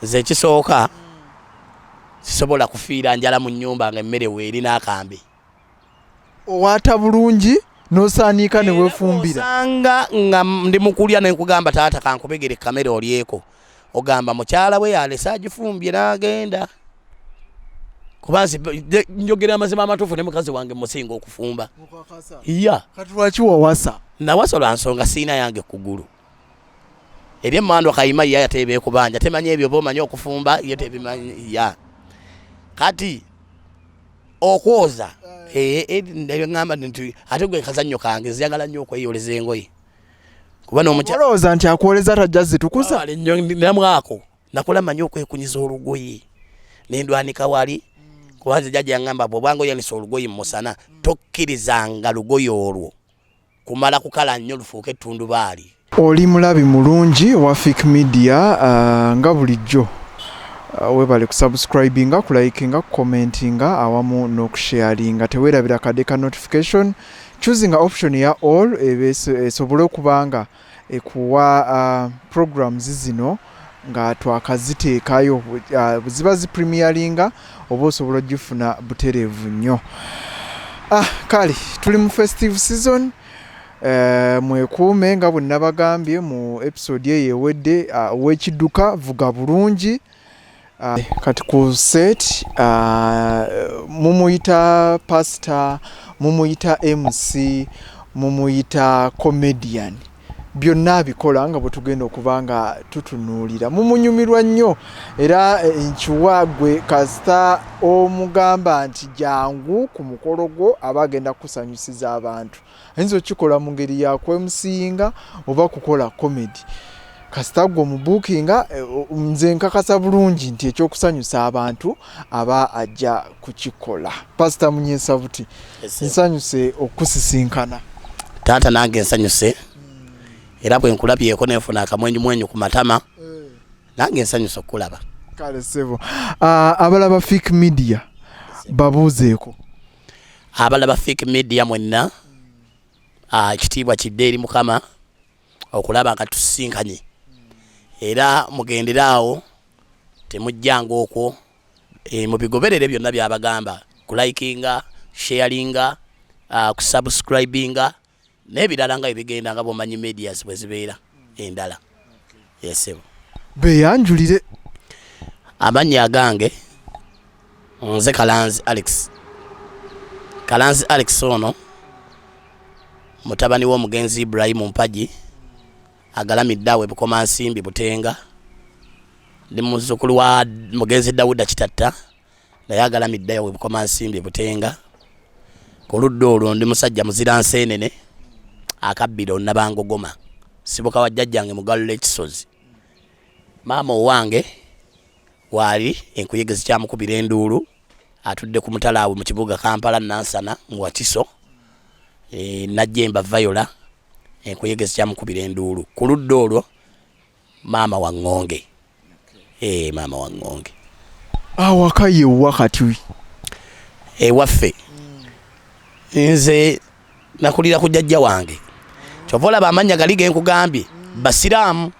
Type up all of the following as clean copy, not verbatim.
nze kisooka sisobola kufiira njala mu nnyumba nga emmere weeri n'akambe. Owaata bulungi n'osaanika ne weefumbira. Osanga nga ndi mu kulya ne nkugamba taata kankubegere kamera olyeko. Ogamba mukyala we yalese agifumbye n'agenda. Kubanzi njogera amazima amatuufu ne mukazi wange musinga okufumba. Iya. Kati lwaki wawasa? Nawasa lwa nsonga siina yange kugulu. Eri emmando kayima ya yatebe kubanja temanye ebyo bomanyi okufumba ye tebimanyi ya. Kati okwoza ndio ngamba nti ate gwe kazannyo kange ziyagala nnyo okweyoleza engoye. Kuba n'omukyala nti akwoleza tajja tukusa. Ale namwako nakola manyo okwekunyiza olugoye. Nendwanika wali kubanze jjajja ngamba bw'obwango yanisa olugoye musana tokkirizanga lugoye olwo kumala kukala nnyo lufuuke ettundubaali. Oli mulabi mulungi wa Pr Media nga bulijjo webale kusubscribinga, kulikinga, commentinga awamu n'okusharinga. Teweerabira kadde ka notification choosing option ya all esobole okubanga ekuwa programs zino nga twakaziteekayo ziba zipremieringa oba osobola ogifuna butereevu nnyo. Kale tuli mu festive season. Mwekuume nga bwe nabagambye mu episode eyo ewedde w'ekidduka vuga bulungi. Kati ku set mumuyita pastor, mumuyita MC, mumuyita comedian. Byonna bikola nga bwe tugenda okubanga tutunuulira. Mumunyumirwa nnyo era nkiwagwe kasita omugamba nti jangu ku mukolo gwo aba agenda kusanyusiza abantu. Ayinza okikola mu ngeri ya kwemusinga oba kukola comedy. Kasita gwo mu bookinga nze nkakasa bulungi nti ekyokusanyusa abantu aba ajja kukikola. Pastor Munyesabuti, nsanyuse okusisinkana. Taata nange nsanyuse. Era bwe nkulabyeko nefuna akamwenyu ku matama nange nsanyusa okulaba. Kale sebo. Abalaba Pr Media babuuzeeko. Abalaba Pr Media mwenna ekitiibwa kidde eri Mukama okulaba nga tusinkanye. Era mugenderaawo temujjanga okwo mu bigoberere byonna byabagamba kulikinga, sharinga, kusubscribinga n'ebirala nga ebigenda nga bomanyi medias bwe zibeera endala. Yesebo. Beyanjulire. Amannya agange nze Kalanzi Alex. Kalanzi Alex ono mutabani w'omugenzi Ibrahim Mpaji agalamidde awo Bukoma Nsimbi Butenga. Ndi muzzukulu wa mugenzi Dawuda Kitatta naye agalamidde awo Bukoma Nsimbi Butenga. Ku ludda olwo ndi musajja muzira nseenene akabbiro Nabangogoma sibuka wa jjajjange Mugalula Ekisozi. Maama owange wali enkuyegezi kyamukubira enduulu atudde ku mutalaawe mu kibuga Kampala Nansana mu Wakiso. Najjemba Viola enkuyegezi kyamukubira enduulu. Ku ludda olwo maama wa Ngonge. Maama wa Ngonge. Awaka ye wakati. Waffe. Nze nakulira ku jjajja wange. Chovola bamanya gali genkugambye basiraamu.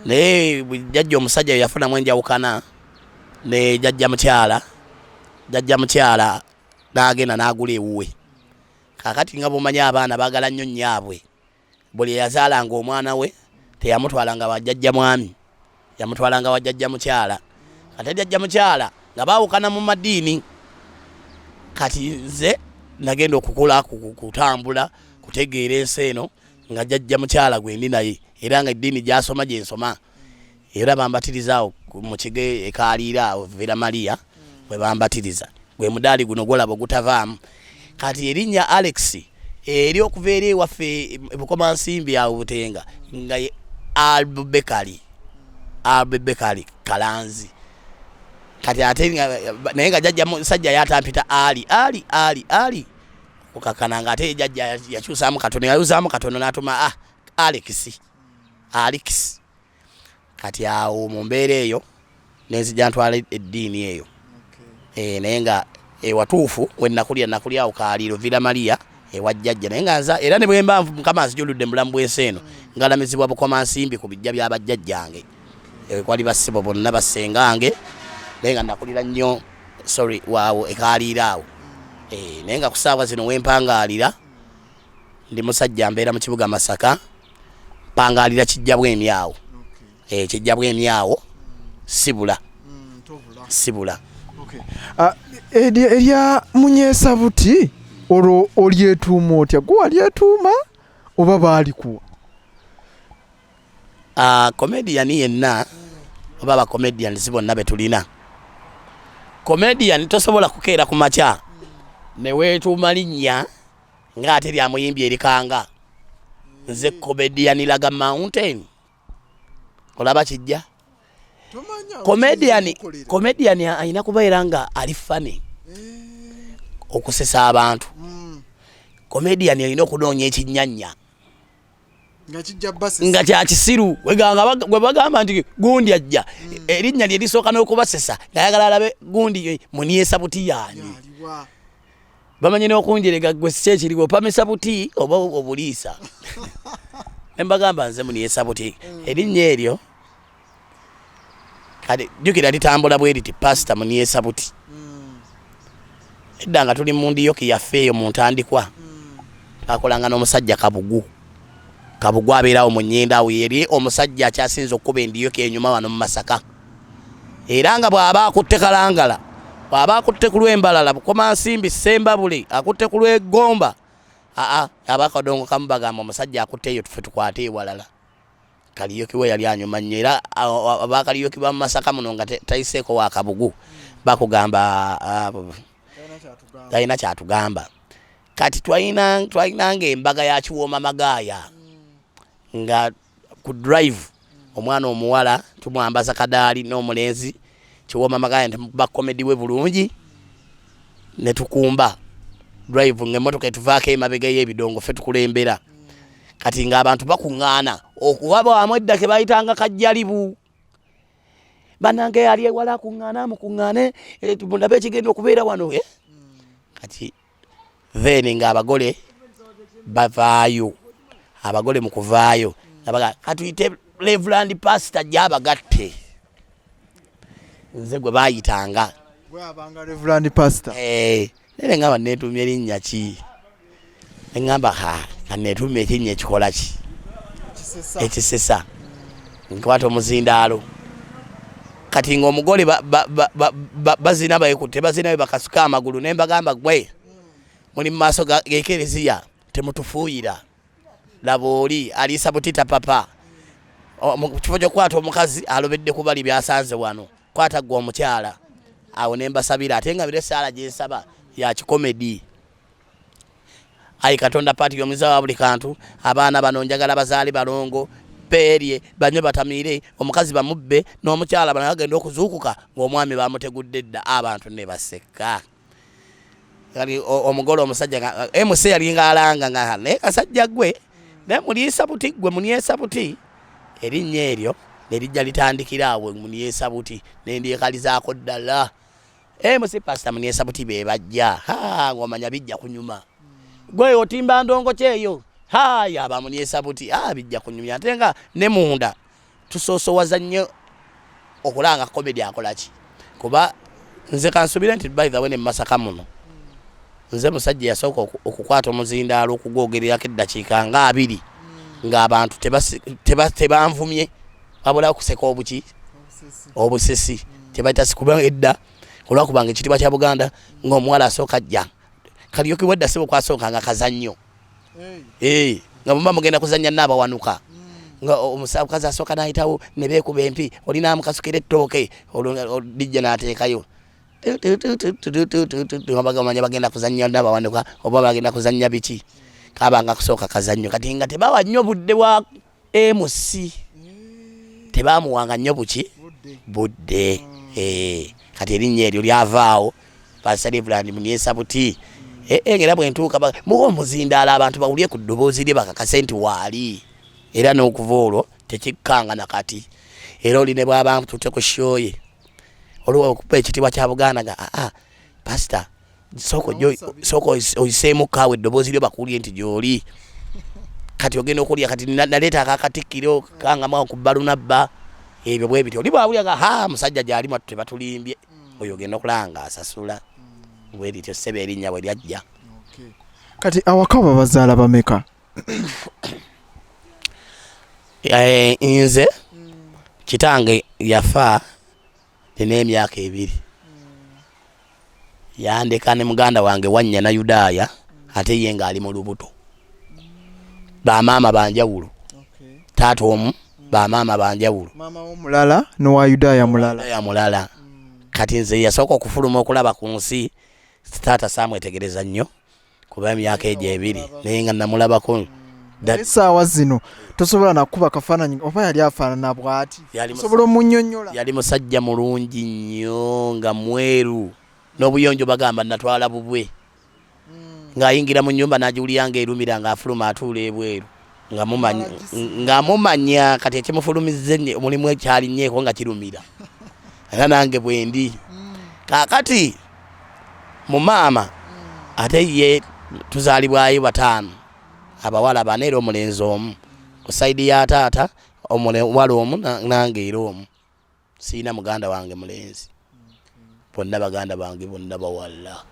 Ne jjajja omusajja yafuna mwenja ukana ne jjajja mukyala n'agenda n'agula ewuwe. Kakati nga bomanya abaana bagala nnyo nnyabwe. Buli yazaalanga omwana we teyamutwalanga wa jjajja mwami, yamutwalanga wa jjajja mukyala. Kati jjajja mukyala nga baawukana mu madiini. Kati nze nagenda okukula kutambula kutegeera ensi eno nga jjajja mukyala gwe ndi naye era nga eddiini gy'asoma gye nsoma. Era bambatirizaawo mu kige ekaliira Vera Maria bwe bambatiriza. Gwe mudaali guno gwolaba ogutavaamu. Kati erinnya Alex eri okuva eri ewaffe Bukoma Nsimbi awo Butenga nga ye Albekali Kalanzi. Kati ate naye nga jjajja musajja yatampita Ali kukakananga ate jjajja yakyusaamu katono yayuzaamu katono n'atuma Alex. Kati awo mu mbeera eyo nenzija ntwala eddiini eyo. Naye nga watuufu we nakulya awo Kaliiro Vera Maria ewa jjajja naye nga nza era ne bwe mba Mukama nzijuludde mulamu bw'ensi eno ngalamizibwa Bukoma Nsimbi ku bijja by'abajjajjange. kwali basibo bonna basengange nenga nakulira nnyo sorry waawo ekaliira awo nenga kusaawa zino wempangalira ndi musajja mbeera mu kibuga Masaka pangalira kijja bwemyawo kijja bwemyawo sibula erya Munyesabuti olwo olyetuuma otya gwe walyetuuma oba baalikuwa comedian yenna oba ba comedians bonna betulina comedian tosobola kukeera ku makya ne weetuuma linnya ng'ate lya muyimbi erikanga nze comedian laga mountain olaba kijja comedian ayina kubeera nga ali fane okusesa abantu comedian alina okunoonya ekinyanya nga kyakisiru gwe bagamba nti gundi ajja erinnya lye lisooka n'okubasesa ngayagala alabe gundi Munyesabuti yaani bamanyi n'okunjerega gwe si kyekiriwo Munyesabuti oba obuliisa ne mbagamba nze Munyesabuti erinnya eryo kale jjukira litambula bwe riti Pastor Munyesabuti edda nga tuli mu ndiyoki yaffe eyo mu ntandikwa twakolanga n'omusajja kabugu abeerawo mu nnyenda awo yeri omusajja akyasinza okkuba endiyoki enyuma wano mu Masaka era nga bw'aba akutte kalangala bw'aba akutte ku lw'embalala bukomansimbi sembabule akutte ku lw'eggomba abakadongo kamu bagamba omusajja akutte eyo tufe tukwate ewalala kaliyoki we yali anyuma nnyo era abakaliyoki ba mu Masaka muno nga tayiseeko wa kabugu bakugamba talina kyatugamba kati twalinanga embaga ya Kiwooma Magaaya nga ku drive omwana omuwala tumwambaza kadaali n'omulenzi Kiwooma Magaaya ntemukuba komedi we bulungi ne tukumba drive ng'emmotoka etuvaako emabega y'ebidongo ffe tukulembera kati ng'abantu bakuŋŋaana okuwaba amwedda ke bayitanga kajjalibu banange yali ewala akuŋŋaana mukuŋŋaane ndabe ekigenda okubeera wano kati then ng'abagole bavaayo abagole mu kuvaayo katuyite Reverend Pastor gy'abagatte nze gwe baayitanga Reverend Pastor nene ngamba neetuumya erinnya ki neŋŋamba kaneetuumya ekinnya ekikola ki ekisesa nkwata omuzindaalo kati ng'omugole bazina bayekutte bazina bakasuka amagulu ne mbagamba gwe muli mu maaso g'ekereziya temutufuuyira laba oli aliisa butita papa mu kifo ky'okwata omukazi alobedde ku bali byasanze wano kwata gwe omukyala awo ne mbasabira ate nga bire esaala gye nsaba ya kikomedi ayi Katonda paati y'omuza wa buli kantu abaana bano njagala bazaali balongo perye banywe batamiire omukazi bamubbe n'omukyala bano agenda okuzuukuka ng'omwami bamutegudde dda abantu ne baseka kali omugole omusajja MC yalinga alanga nga naye kasajja gwe ne Munyesabuti gwe Munyesabuti erinnya eryo nerijja litandikira awo Munyesabuti nendyekalizaako ddala MC Pastor Munyesabuti be bajja ng'omanya bijja kunyuma gwe otimba ndongo kyeyo aba Munyesabuti bijja kunyumya ate nga ne munda tusoosowaza nnyo okulanga komedi akola ki kuba nze kansubire nti by the way ne Masaka muno nze musajja yasooka okukwata omuzindaalo okugwogererako eddakiika nga 2 ng'abantu tebanvumye wabula okuseka obusesi tebayita sikuba edda olwakubanga ekitiibwa kya Buganda ng'omuwala asooka ajja kalyoki wedda sibo kwasooka nga kazannyo nga mumba mugenda kuzannya n'abawanuka nga omukazi asooka n'ayitawo ne beekuba empi olina amukasukira ettooke dijja n'ateekayo bagamanya bagenda kuzannya n'abawanuka oba bagenda kuzannya biki kabanga kusooka kazannyo kati nga tebawa nnyo budde bwa MC tebamuwanga nnyo budde kati erinnya eryo lyavaawo Pastor Reverend Munyesabuti ngera bwe ntuuka muwa omuzindaalo abantu bawulye ku ddoboozi lye bakakase nti waali era n'okuva olwo tekikkanga nakati era oli ne bw'abantu tutte ku shoye olwo okupa ekitiibwa kya Buganda nga Pastor soko oyiseemu kaawe eddoboozi lye bakuwulye nti gy'oli kati ogenda okulya kati naleeta akakatikkiro kangamao ku balunabba ebyo bwe bityo oli bwawulira ha musajja gyali mwattu tebatulimbye oyo ogenda okulanga asasula bwe lityo ssebe erinnya bwe lyajja. Kati awaka bazaala bameka? Nze kitange yafa nina emyaka 2 yandeka ne muganda wange Wannya na Yudaaya ate ye ng'ali mu lubuto. Bamaama banjawulo taata omu bamaama banjawulo maama omulala n'owa Yudaaya mulala. Kati nze yasooka okufuluma okulaba ku nsi taata saamwetegereza nnyo kuba emyaka egyo 2 naye nga namulabako. Essaawa zino tosobola nakuba kafaananyi oba yali afaanana bw'ati osobola omunnyonnyola? Yali musajja mulungi nnyo nga mweru n'obuyonjo bagamba natwala bubwe ng'ayingira mu nnyumba n'agiwulira ng'erumira ng'afuluma atuula ebweru ng'amumanya kati ekimufulumizza omulimu ekyalinnyeko nga kirumira era nange bwe ndi kaakati mu maama ate ye tuzaalibwayo 5 abawala 4 era omulenzi omu ku sayidi ya taata omuwala omu nange era omu siina muganda wange mulenzi bonna baganda bange bonna bawala.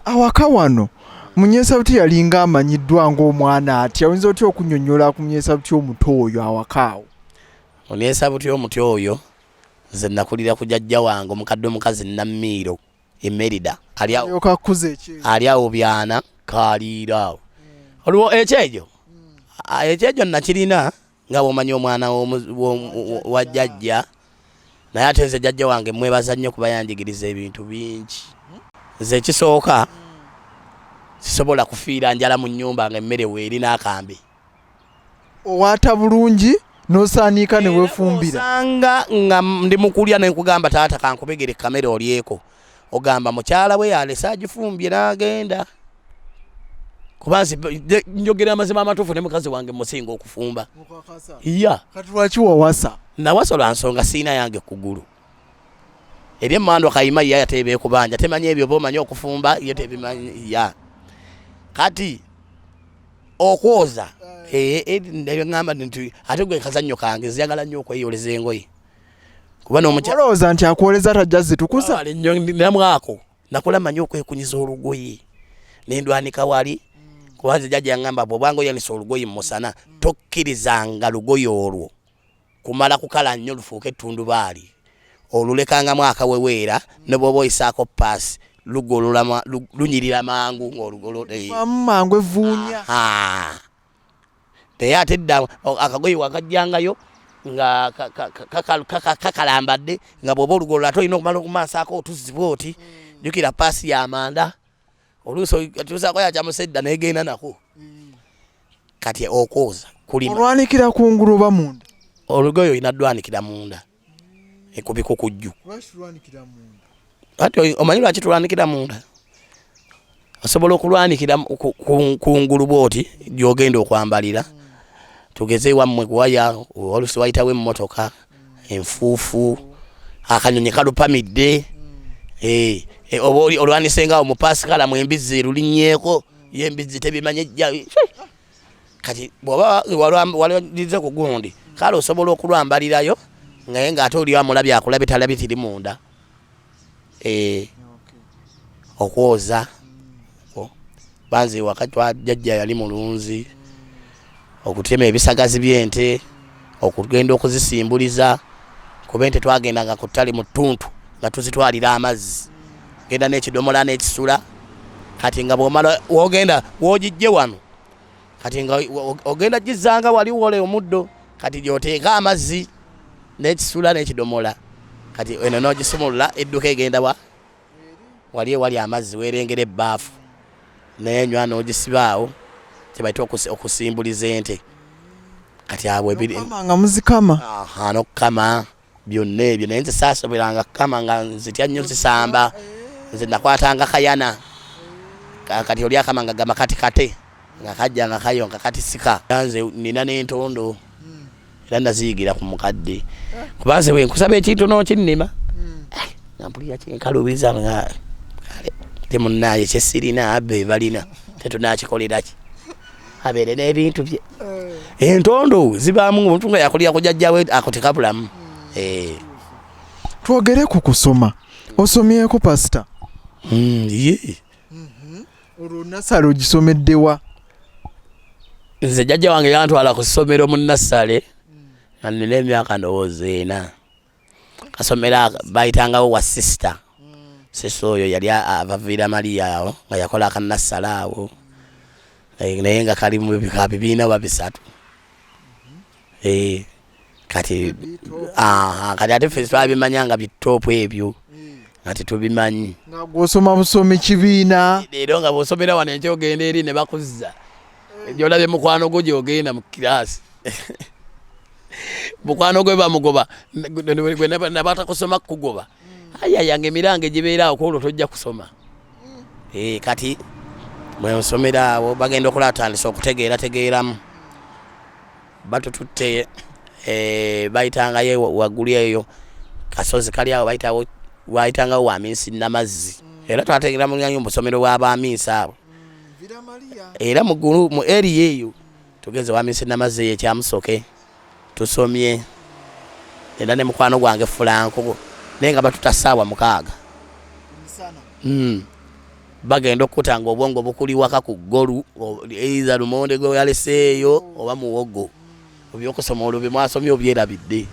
Awaka wano Munyesabuti yalinga amanyiddwa ng'omwana atya oyinza otya okunnyonnyola ku Munyesabuti omuto oyo awaka awo? Munyesabuti omuto oyo nze nakulira ku jjajja wange omukadde omukazi Nammiiro Emerida ali awo byana kaaliira awo olwo ekyejo nakirina nga bw'omanyi omwana wa jjajja naye ate nze jjajja wange mwebaza nnyo kuba yanjigiriza ebintu bingi. Nze ekisooka sisobola kufiira njala mu nnyumba nga emmere weeri n'akambe. Owaata bulungi n'osaanika ne weefumbira. Osanga nga ndi mukulya ne nkugamba taata kankubegere kamera olyeko ogamba mukyala we yalese agifumbye n'agenda. Kuba njogera amazima amatuufu ne mukazi wange musinga okufumba. Iya. Kati lwaki wawasa? Nawasa lwa nsonga siina yange kugulu. Eri emmandwa kayima ye yateeba ekubanja temanyi ebyo b'omanyi okufumba ye tebimanyi ya. Kati okwoza ngamba nti ate gwe kazannyo kange nziyagala nnyo okweyoleza engoye. Kuba n'omukyalowooza nti akwoleza tajja zitukuza? Namwako nakola manyi okwekunyiza olugoye nendwanika wali kuba nze jjajja yaŋŋamba bw'obanga oyanisa olugoye musana tokkirizanga lugoye olwo kumala kukala nnyo lufuuke ettundubaali olulekangamu akaweweera ne bw'oba oyisaako paasi lunyirira mangu mangu evuunya. Naye ate dda akagoye wakajjangayo nga kakalambadde nga bw'oba olugolola ate olina okumala okumansaako otuziba oti jjukira paasi y'amanda oluusi atuusaako yakyamusedda negenda nako. Kati okwoza kulima olwanikira kungulu oba munda? Olugoye olina ddwanikira munda ekubiko kujju. Ati omanyi lwaki tulwanikira munda? Osobola okulwanikira kungulu bwoti gy'ogenda okwambalira. Tugeze wammwe kuwaya oluusi wayitawo emmotoka enfuufu akanyonyi kalupamidde oba olwanisengawo mu pasikala mu embizzi erulinnyeeko ye embizzi tebimanye ejja. Kati bw'oba walirize ku gundi kale osobola okulwambalirayo naye ng'ate oli amulabye akulabye talabye tiri munda. Okwoza banze wakati wa jjajja yali mulunzi okutema ebisagazi by'ente okugenda okuzisimbuliza kuba ente twagendanga ku ttale mu ttuntu nga tuzitwalira amazzi genda n'ekidomola n'ekisula. Kati nga bw'omala wogenda wogijje wano kati nga ogenda gizzanga wali wole omuddo kati gy'oteeka amazzi n'ekisula n'ekidomola kati eno n'ogisumulula edduka egenda wali ewali amazzi weerengera ebbaafu n'enywa n'ogisibaawo kyebayita okusimbuliza ente. Kati abo nga muzikama n'okukama byonna ebyo naye nze saasoberanga kukama nga nzitya nnyo zisamba. Nze nakwatanga kayana kati oli akama nga gamakatikate nga kajja nga kayonka kati sika. Nze nina n'entondo era naziyigira ku mukadde kuba nze wenkusaba ekintu n'okinnima nampulira kyenkaluubiriza nga temunaaye kyesirina abbe balina tetunakikolera ki abeere n'ebintu bye. Entondo zibaamu omuntu nga yakulira ku jjajjawe akotekabulamu Twogere ku kusoma. Osomyeko pastor? Ye. Olwo nasale ogisomeddewa? Nze jjajja wange yantwala ku ssomero mu Nassale. Nina emyaka ndowooza 4. Kasomera bayitangawo wa sister. Sister oyo yali avaviira Maria awo nga yakola aka Nassale awo. Naye nga kali mu bika 2 oba 3. Kati ate ffe twabimanyanga bitoopu ebyo. Ati tubimanyi. Nga gwosoma busomi kibiina. Leero nga bw'osomera wano enkya ogenda eri ne bakuzza. Gy'olabye mukwano gwo gy'ogenda mu kiraasi. Mukwano gwe bamugoba gwe nabatakusoma kugoba. Yange emirango egibeeraawo kwolwo tojja kusoma. Kati bwe nsomera awo bagenda okulatandisa okutegeeramu. Batututte bayitangayo waggulu eyo kasozi kali awo wayitangawo Wamiisi Namazzi. Era twategeera mu busomero bw'Abamiisi abo. Era mu area eyo tugeze Wamiisi Namazzi eyo ekyamusoke tusomye. Era ne mukwano gwange Franco naye nga batuta ssaawa 6. Bagenda okutanga obwongo bukuli waka ku ggolu eiza lumonde gwe yaleseeyo oba muwogo. Ebyokusoma olwo bye mwasomye obyerabidde.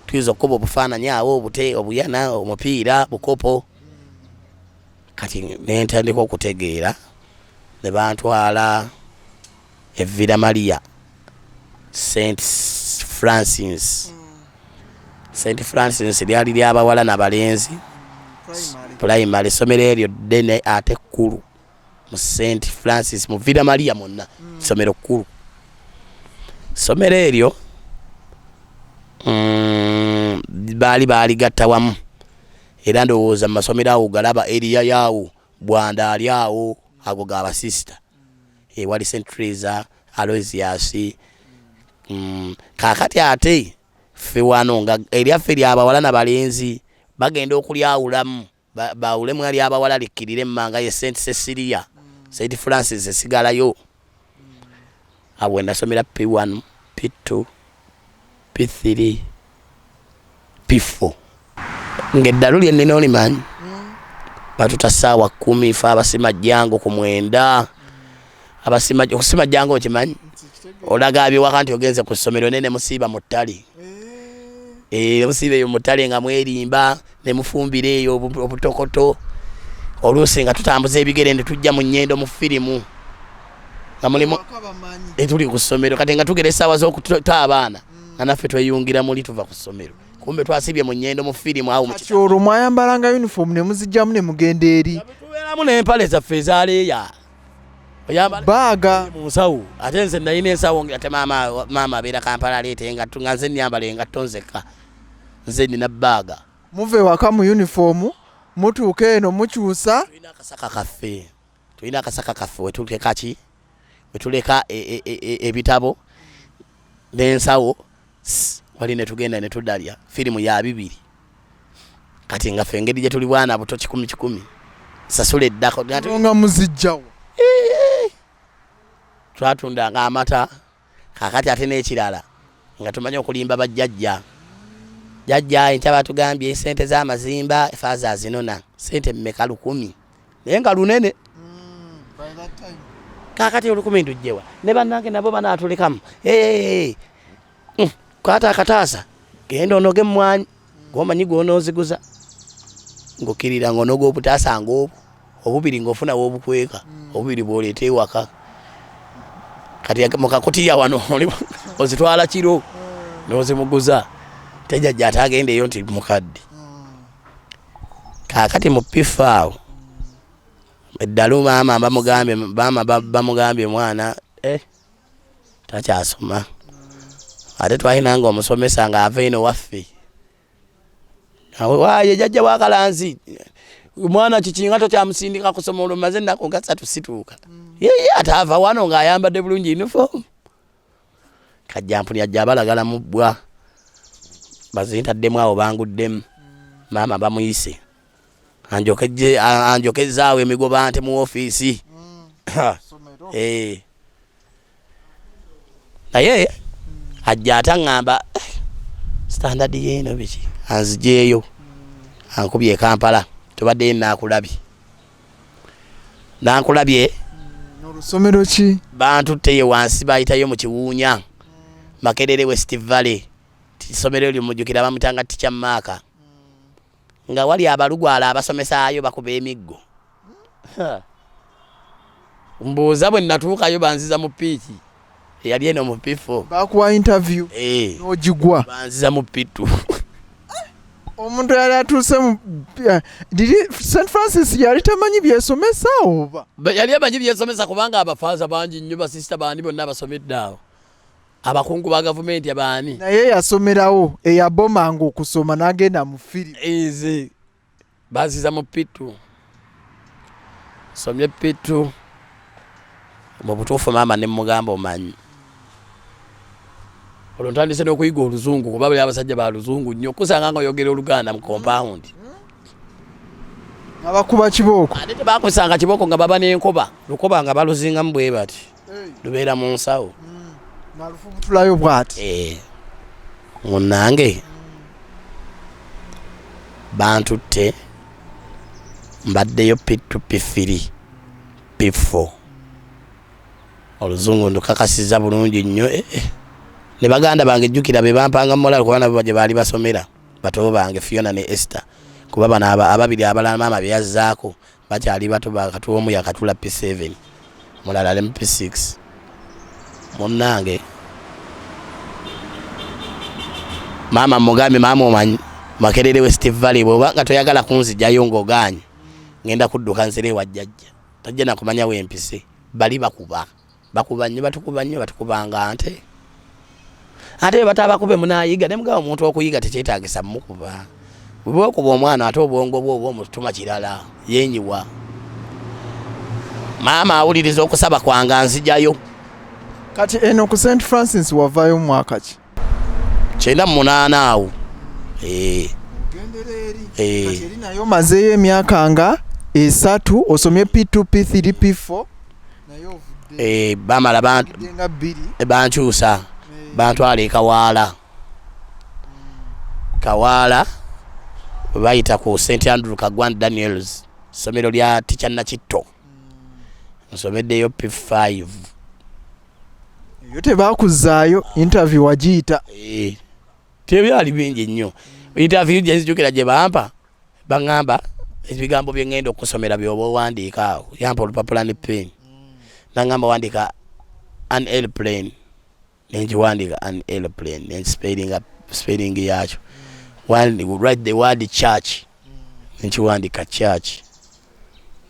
Tuyinza okuba obufaananyi awo obute obuyana omupiira bukopo. Kati ne ntandika okutegeera ne bantwala Evira Maria St. Francis. St. Francis lyali ly'abawala n'abalenzi primary. Essomero eryo ddene ate kkulu mu St. Francis mu Vira Maria mwonna essomero kkulu. Essomero eryo baali gatta wamu. Era ndowooza mu masomero awo galaba eriya yaawo Bwanda ali awo ago g'abasisita. Wali St. Teresa, Aloysius. Kaakati ate ffe wano nga eryaffe ly'abawala n'abalenzi bagenda okulyawulamu. Bawulemu ali abawala likkirire emmanga ye St. Cecilia. St. Francis esigalayo. Awo nasomera P1, P2, P3, P4. Ng'eddalu lyennina olimanyi. Batuta ssaawa 10 ife abasimajjango ku 9. Okusimajjango okimanyi? Olaga abiwaka nti ogenze ku ssomero ne musiiba mu ttale. Musiiba eyo mu ttale nga mwerimba ne mufumbira eyo obutokoto. Oluusi nga tutambuza ebigere ne tujja mu nnyendo mu firimu. Nga mulimu tuli ku ssomero kati nga tugera essaawa z'okuta abaana nga naffe tweyungira muli tuva ku ssomero. Kumbe twasibye mu nnyendo mu firimu awo mu kiti. Olwo mwayambalanga uniform ne muzijjamu ne mugenda eri. Tubeeramu n'empale zaffe ezaaleeya. Baaga mu nsawo. Ate nze nalina ensawo ate maama abeera Kampala aleete nga nze nnyambala engatto nzekka. Nze nina baaga. Muve waka mu uniform mutuuka eno mukyusa. Tulina akasaka kaffe wetuleka ki? Wetuleka ebitabo n'ensawo. Wali ne tugenda ne tudalya firimu ya 2. Kati nga ffe engeri gye tuli bwana buto 10 sasula eddako nga muzijjawo. Twatundanga amata. Kaakati ate n'ekirala nga tumanyi okulimba bajjajja. Jjajja ente batugambye sente z'amazimba efaaza zinona sente mmeka 10 naye nga lunene. Kaakati 10 ndujjewa ne bannange nabo banaatulekamu. Kwata akataasa genda onoge mmwanyi ng'omanyi gw'onooziguza ng'okkirira ng'onoga obutaasa ng'obwo obubiri ng'ofunawo obukweka obubiri bw'oleeta ewaka. Kati mu kakutiya wano ozitwala kiro n'ozimuguza tejjajja ataagendeeyo nti mukadde. Kaakati mu pifa awo eddalu maama bamugambye mwana takyasoma. Ate twalinanga omusomesa ng'ava eno waffe. Waaye jjajja wakalanzi mwana kikinga tokyamusindika kusoma olwo maze ennaku nga 3 situuka. Ate ava wano ng'ayambadde bulungi uniform. Kajjampuni ajja abalagala mu bbwa. Bazitaddemu awo banguddemu. Maama bamuyise. Anjokezzaawo emigoba nte mu ofiisi. Naye ajja ataŋŋamba standard yeeno biki anzijeeyo ankubye Kampala tubadde nakulabye Olusomero ki? Bantutte wansi bayitayo mu Kiwuunya Makerere West Valley. Isomero ly'omujjukira bamutanga Teacher Maka. Nga wali abalugwala abasomesaayo bakuba emiggo. Mbuuza bwe natuukayo banziza mu piiki. Yali eno mu P4. Bakuwa interview. N'ogigwa. Banziza mu P2. Omuntu yali atuuse mu St. Francis yali tamanyi byesomesa oba? Yali amanyi byesomesa kubanga abafaaza bangi nnyo basisita baani bonna basomedde awo. Abakungu ba gavumenti abaani. Naye yasomerawo eyabomanga okusoma n'agenda mu firimu. Easy. Banziza mu P2. Somye P2. Mu butuufu maama ne mugamba omanyi. Olontandise n'okuyiga Oluzungu kuba bali abasajja ba Luzungu nnyo kusanga nga oyogera Oluganda mu compound. Abakuba kibooko. Ate tebakusanga kibooko nga baba n'enkoba. Lukoba nga baluzingamu bwe bati. Lubeera mu nsawo. Nalufubutulayo bwati. Munnange. Bantutte. Mbaddeyo P2 P3 P4. Oluzungu ndukakasiza bulungi nnyo. Ne baganda bange jjukira be bampanga molala kuba nabo baje bali basomera bato bange Fiona ne Esther kuba bana ababiri abalala mama byazzaako bakyali bato bakatu omu yakatula P7 mulala ali P6 munnange mama mugambe mama omanyi Makerere West Valley bwoba nga toyagala kunzijjayo ng'ogaanye ngenda kudduka nzire wa jjajja tajja nakumanya wempise bali bakuba nnyo batukubanga ante ate batabakube munayiga ne mugabo omuntu okuyiga tekyetaagisa mukuba bwe okuba omwana ate obwongo bwo obw'omutuma kirala yenyiwa maama awuliriza okusaba kwanga nzijayo kati eno ku St. Francis wavayo mwaka ki 98 awo kati eri nayo mazeeyo emyaka nga 3 osomye P2 P3 P4 nayo ovudde bamala bankyusa bantwala Kawaala bayita ku St. Andrew Kagwan Daniels somero lya Teacher Nakitto nsomeddeyo P5 yo tebakuzaayo interview wagiyita tebyali bingi nnyo interview gyenzijukira gye bampa baŋŋamba ebigambo bye ŋŋenda okusomera byoba owandiika awo yampa olupapula ne pen naŋŋamba wandiika an airplane nenjiwandika an airplane and spelling yakyo write the word church nenjiwandika church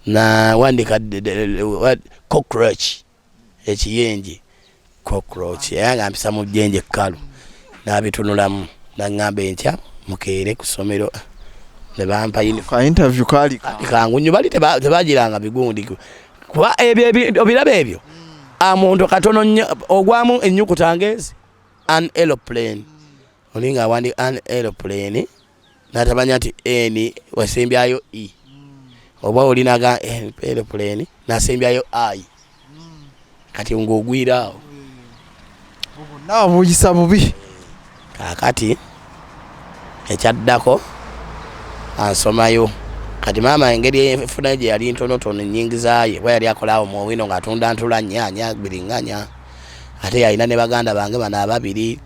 na wandika cockroach ekiyenje cockroach yanga mpisa mu jenje kalu nabitunulamu naŋŋamba entya mukeere ku ssomero ne bampa interview kali kangu nnyo bali tebagiranga bigundi kuba ebyo obiraba ebyo amuntu katono nnyo ogwamu ennyukuta ngezi an aeroplane olinga wandi an aeroplane natabanya nti n wasembyayo e oba olinaga aeroplane nasembyayo I kati ng'ogwiraawo nawe buyisa bubi kakati ekyaddako ansomayo kati maama engeri efuna gye yali ntonotono ennyingi zaaye bwe yali akolaawo mu wino ng'atunda ntula nnyaanya biringanya ate yalina ne baganda bange bano ababiri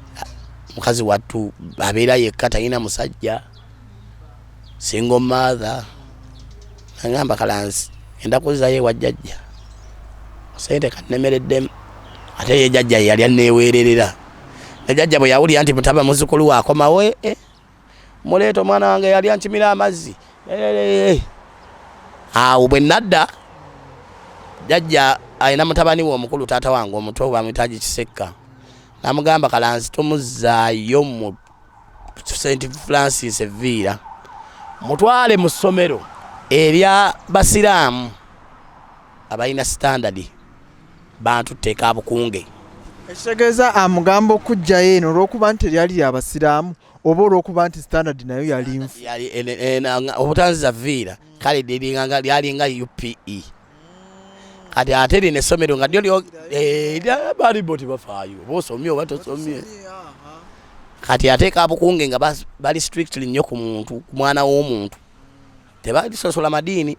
mukazi wattu abeera yekka talina musajja single mother nangamba kalansi enda kuzayo ewa jjajja sente kannemereddemu ate ye jjajja yali anneeweererera ne jjajja bwe yawulira nti mutaba muzzukulu waakomawo muleeta omwana wange yali ankimira amazzi awo bwe nadda jjajja alina mutabani we omukulu taata wange omuto bamwitaji Kisekka namugamba kalansi tumuzzaayo mu St. Francis Evira mutwale mu ssomero erya basiraamu abalina standard bantu teeka bukunge ekitegeeza amugamba okujjayo eno olw'okuba nti teryali lyabasiraamu oba olw'okuba nti standard nayo yali nfu obutanziza Vira kale lyalinga UPE kati ate lino essomero nga lyo balibo tebafaayo oba osomye oba tosomye kati ateeka abukunge nga bali strictly nnyo ku muntu ku mwana w'omuntu tebalisosola madiini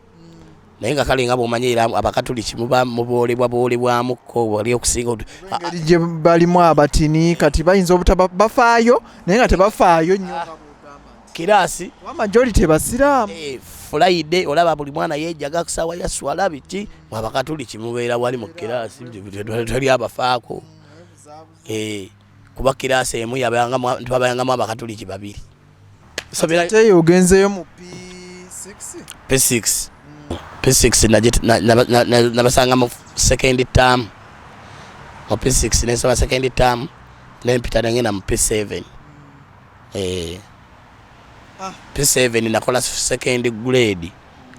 naye nga kale nga bw'omanyi era abakatuliki muboolebwamukko wali okusinga engeri gye balimu abatini kati bayinza obutaba bafaayo naye nga tebafaayo nnyo kiraasi majority basiraamu Friday olaba buli mwana yejjaga kusaawa ya swala biki abakatuliki mubeera wali mu kiraasi tali abafaako kuba kiraasi emu twabayangamu abakatuliki babiri ate ogenzeyo mu P6 nabasanga mu second term mu P6 nesoma second term nempita nengenda mu P7 P7 nakola second grade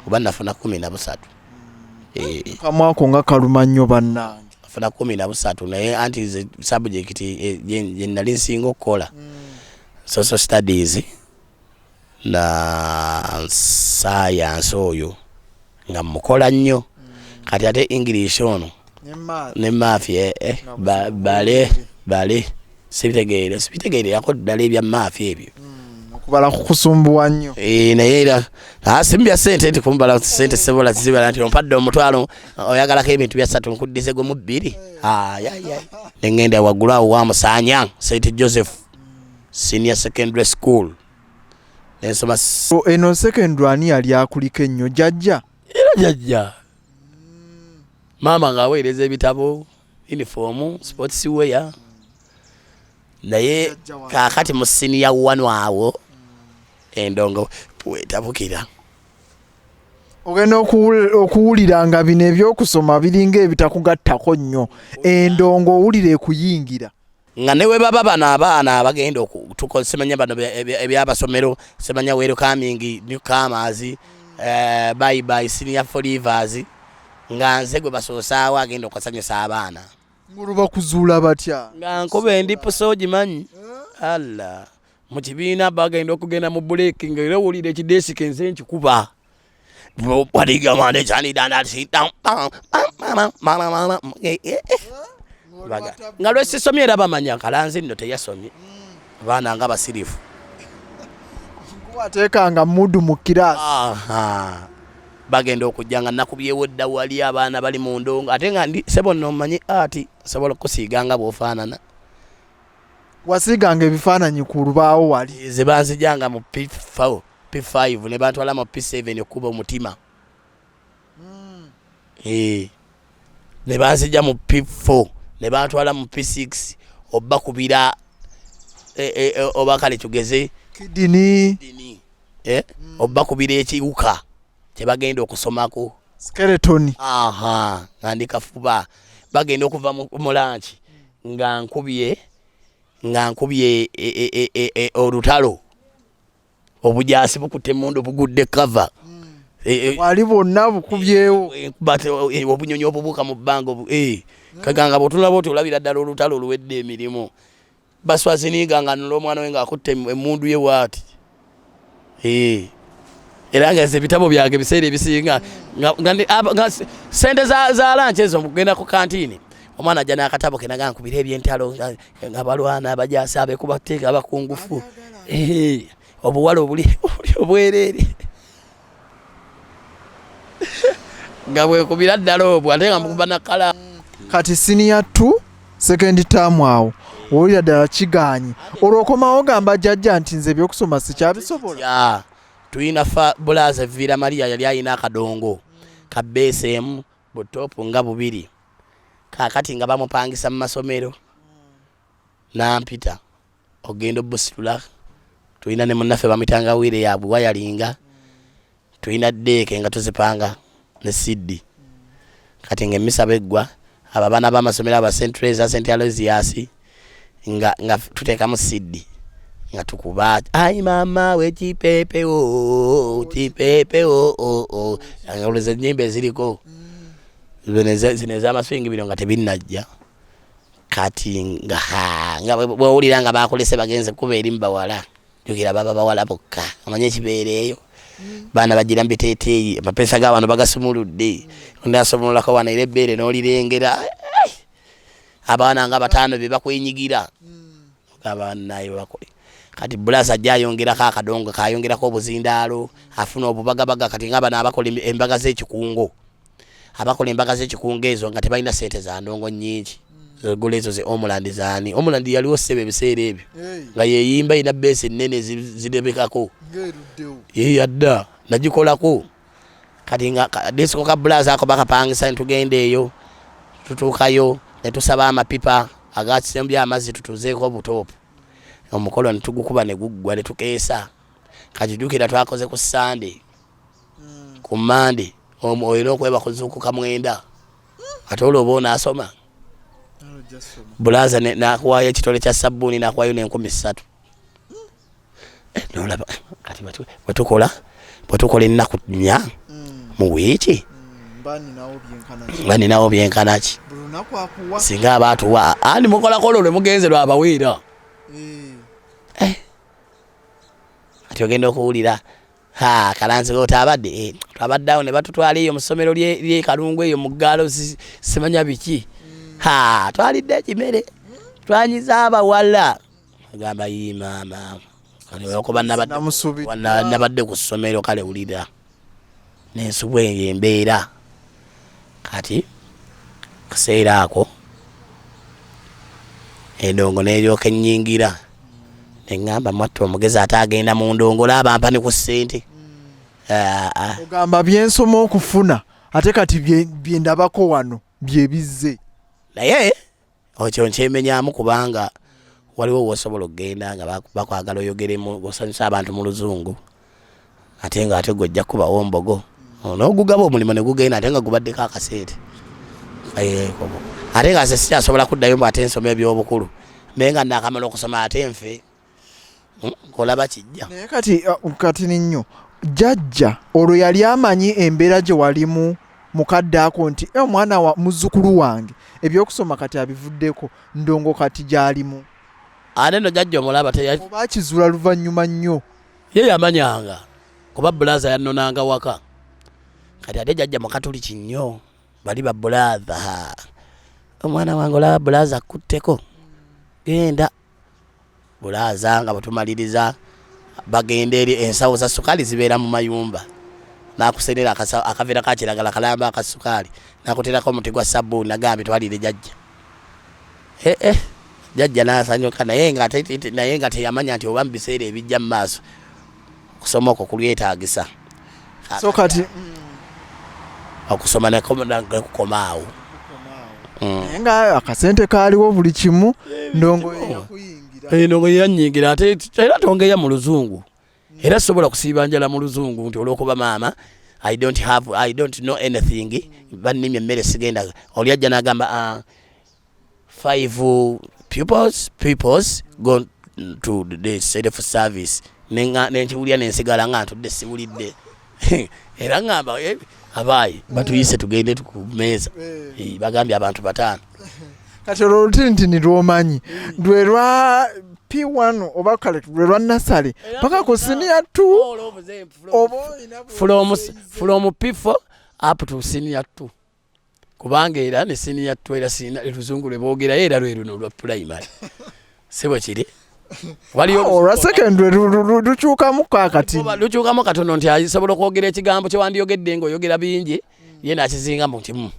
kuba nafuna 13 kamwako nga kaluma nnyo bannange afuna 13 naye anti subject je nali nsinga okukola social studies na science oyo nga mukola nnyo kati ate English ono ne math bale sibitegeere yakoddala ebya math ebyo okubala kukusumbuwa nnyo naye era simbya sente nti kumbala sente sebola zibala nti ompadde omutwalo oyagalako ebintu bya 3 nkuddize gwe mu 2 nengenda waggulu awo wa Musanya St Joseph Senior Secondary School nensoma eno secondary ani yali akulika ennyo jjajja era jjajja mama ng'aweereza ebitabo uniform sports wear naye kaakati mu senior 1 awo endongo wetabukira ogenda okuwulira nga bino ebyokusoma biringa ebitakugattako nnyo endongo owulira ekuyingira nga newe baba bano abaana bagenda tukosemanya bano ebyabasomero semanya welcoming newcomers bye senior forivers nga nze gwe basoosaawo agenda okusanyusa abaana nguluba kuzuula batya nga nkuba endipo soogimanyi alla mu kibiina bagenda okugenda mu breaking nga era owulira ekidesika enze nkikuba waligamande kyanidanda nga lwesisomye era bamanya kalanzi nno teyasomye abaana nga basirifu ateekanga mudu mu kiraasi bagenda okujja nga nakubyewo dda wali abaana bali mu ndongo ate nga sebo nno mmanyi ati sobola okusiiga nga bw'ofaanana wasiiganga ebifaananyi ku lubaawo wali ze banzijanga mu P5 ne bantwala mu P7 okuba omutima ne banzijja mu P4 ne bantwala mu P6 oba kubira oba kale tugeze kidini oba kubira ekiwuka kyebagenda okusomako skeleton ngandika fuba bagenda okuva mu lunch nga nkubye olutalo obujasi bukutte mundu bugudde cover wali bonna bukubyewo obunyonyi obubuuka mu bbanga kaganga bwotulaba oti olabira ddala olutalo oluwedde emirimu baswaziniga nga n'omwana we ng'akutte emmundu ye waati era nga ebitabo byange ebiseera ebisinga sente za lanchi ezo mugenda ku kantini omwana ajja n'akatabo ke naga nkubira ebyentalo nga balwana abajasi abekubateeka abakungufu obuwala obuli obwereere nga bwekubira ddala obwo ate nga mukuba nakala kati senior 2 second term awo owulira ddala kigaanyi olwokomawo gamba jjajja nti nze ebyokusoma sikyabisobola tuyina bulaza Vira Maria yali ayina akadongo ka BSM butopu nga 2 kakati nga bamupangisa mu masomero nampita ogenda obusitula tuyina ne munnaffe bamitanga wire yabwe wayalinga tuyina deeke nga tuzipanga ne CD kati ng'emmisa beggwa ababana b'amasomero aba St. Teresa St. Aloysius nga tuteekamu CD nga tukuba ai mama we kipepe kipepe nga oleze nyimbe ziriko zineza amaswingi bino nga tebinnajja kati nga bwowulira nga bakolese bagenze kuba eri mbawala jukira baba bawala bokka amanye ekibeereeyo baana bagira mbiteeteeyi amapesa g'abantu bagasumuludde ondasomolako wana era ebbeere n'olirengera abaana nga 5 be bakwenyigira abaana naye bakole kati bulaza ajja ayongerako akadongo kayongerako obuzindaalo afuna obubagabaga kati nga bano abakola embaga z'ekikungo abakola embaga z'ekikungo ezo nga tebalina sente za ndongo nnyingi gula ezo ze Omulandi zaani Omulandi yaliwo ssebe ebiseera ebyo nga yeyimba ina beesi ennene zirebekako yeyadda nagikolako kati nga disiko ka bulaza ako bakapangisa ntugende eyo tutuukayo ne tusaba amapipa agakisembu amazzi tutuzeeko obutoopu omukolo ne tugukuba ne guggwa ne tukeesa kajijukira twakoze ku Sande ku Mande olina okweba kuzuukuka mwenda ate olwo oba onaasoma bulaza nakuwayo ekitole kya sabbuuni nakuwayo n'3,000 nolaba kati bwetukola ennaku 4 mu wiiki baninawo byenkanaki singa abaatuwa andi mukolako olwo lwe mugenze lwabawiira ati ogenda okuwulira kalanzi otabadde twabaddeawo ne batutwala eyo mu ssomero ly'e Kalungu eyo mu ggaalo simanya biki twalidde ekimere twanyiza abawala agamba yi maama okuba nabadde ku ssomero kale wulira n'ensubu eyo embeera kati kaseera ako endongo n'eryoka ennyingira neŋŋamba mwattu omugezi ate agenda mu ndongo laabampa ne ku ssente ogamba byensoma okufuna ate kati byendabako wano byebizze naye okyo nkyemenyamu kubanga waliwo wosobola okugenda nga bakwagala oyogeremu osanyusa abantu mu luzungu ate nga ate gojja kubawo mbogo n'ogugaba omulimu ne gugenda ate nga gubaddeko akaseete ate nga se sikyasobola kuddayo ate ensoma ebyobukulu naye nga nakamala okusoma ate nfe kolaba kijja naye kati nnyo jjajja olwo yali amanyi embeera gye walimu mukadde ako nti omwana wa muzzukulu wange ebyokusoma kati abivuddeko ndongo kati gyalimu ate no jjajja omulaba oba akizuula luvannyuma nnyo ye yamanyanga kuba bulaza yannonanga waka kati ate jjajja mukatuliki nnyo bali babulaza omwana wange olaba bulaza akutteko genda bulaza nga bwetumaliriza bagenda eri ensawo za sukaali zibeera mu mayumba nakusenera akavera kakiragala kalamba akasukaali nakuterako omuti gwa sabbuuni nagambye twalire jjajja jjajja nasanyuka naye nga teyamanya nti oba mu biseera ebijja mu maaso okusoma okwo kulyetaagisa so kati okusoma nekukomaawo naye nga akasente kaaliwo buli kimu ndongo endongo yeyanyingira ate era tongeya mu luzungu era sobola kusiiba njala mu luzungu nti olwokuba maama I don't know anything bannimye emmere sigenda oli ajja n'agamba 5 pupils go to the self service nenkiwulira nensigala nga ntudde siwulidde era ngamba abaayi batuyise tugende ku meeza bagambye abantu 5 kati olwo olutintini lwomanyi lwe lwa P1 oba kale lwe lwa nasale paka ku senior 2 from P4 up to senior 2 kubanga era ne senior 2 era sina luzungu lwe boogera era lwe luno lwa primary sebo kiri waliyo olwa secondary lukyukamu kakati lukyukamu katono nti asobola okwogera ekigambo kye wandiyogedde ng'oyogera bingi ye nakizinga mu kimu